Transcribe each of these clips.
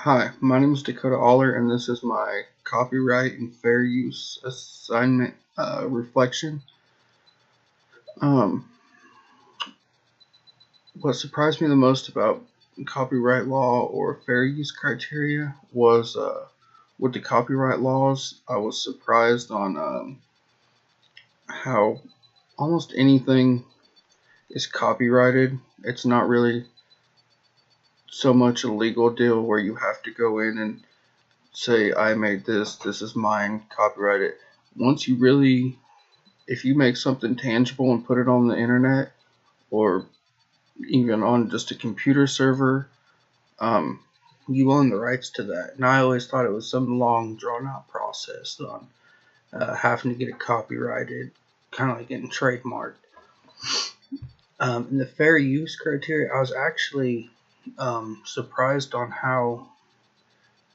Hi, my name is Dakota Aller, and this is my copyright and fair use assignment reflection. Um, what surprised me the most about copyright law or fair use criteria was with the copyright laws. I was surprised on how almost anything is copyrighted. It's not really so much a legal deal where you have to go in and say, I made this is mine, copyright it. Once you really If you make something tangible and put it on the internet or even on just a computer server, um, you own the rights to that. And I always thought it was some long, drawn out process on having to get it copyrighted, kind of like getting trademarked. In the fair use criteria, I was actually surprised on how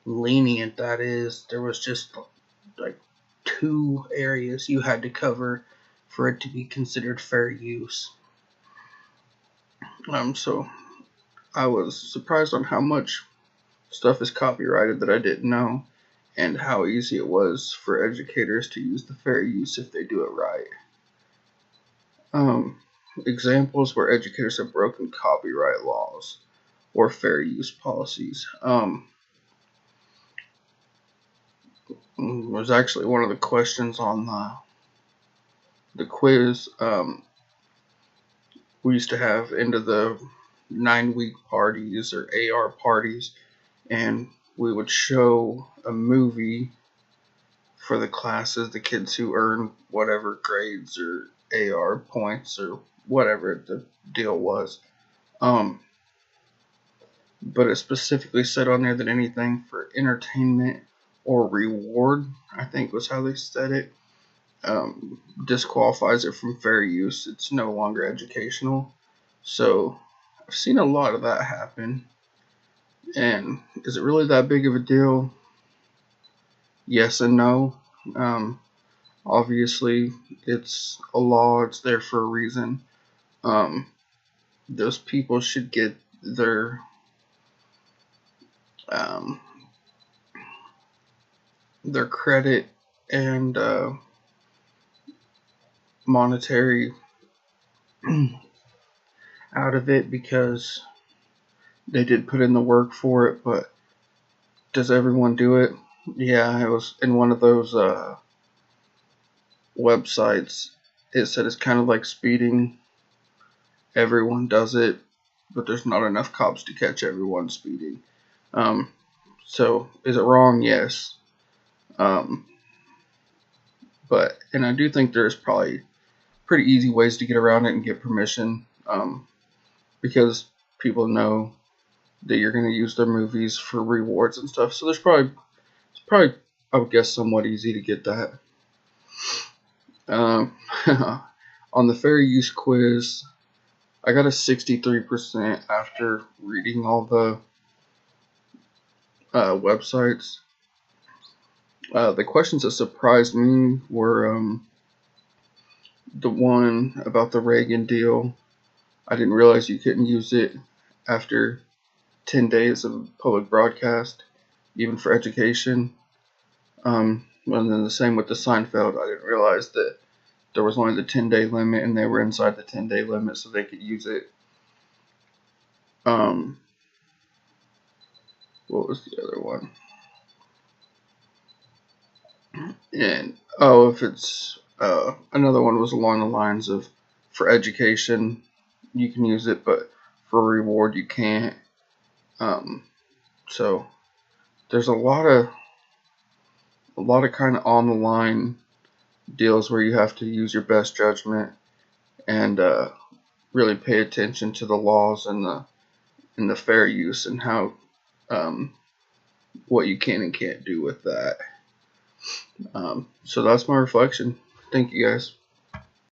lenient that is. There was just like two areas you had to cover for it to be considered fair use. So I was surprised on how much stuff is copyrighted that I didn't know, and how easy it was for educators to use the fair use if they do it right. Um, Examples where educators have broken copyright laws or fair use policies. Was actually one of the questions on the quiz. We used to have into the 9-week parties or AR parties, and we would show a movie for the classes, the kids who earn whatever grades or AR points or whatever the deal was. Um, but it specifically said on there that anything for entertainment or reward, I think was how they said it, disqualifies it from fair use. It's no longer educational. So I've seen a lot of that happen. And is it really that big of a deal? Yes and no. Um, Obviously, it's a law, it's there for a reason. Um, those people should get um, their credit and monetary out of it because they did put in the work for it. But does everyone do it? Yeah, it was in one of those websites. It said it's kind of like speeding. Everyone does it, but there's not enough cops to catch everyone speeding. Um, so is it wrong? Yes. Um, and I do think there's probably pretty easy ways to get around it and get permission, because people know that you're going to use their movies for rewards and stuff. So it's probably I would guess somewhat easy to get that. Um, on the fair use quiz, I got a 63% after reading all the websites. The questions that surprised me were the one about the Reagan deal. I didn't realize you couldn't use it after 10 days of public broadcast, even for education. And then the same with the Seinfeld. I didn't realize that there was only the 10-day limit, and they were inside the 10-day limit, so they could use it. Um, what was the other one? And if it's another one was along the lines of for education you can use it, but for reward you can't. So there's a lot of kind of on the line deals where you have to use your best judgment and really pay attention to the laws and the fair use and how what you can and can't do with that. So that's my reflection. Thank you guys.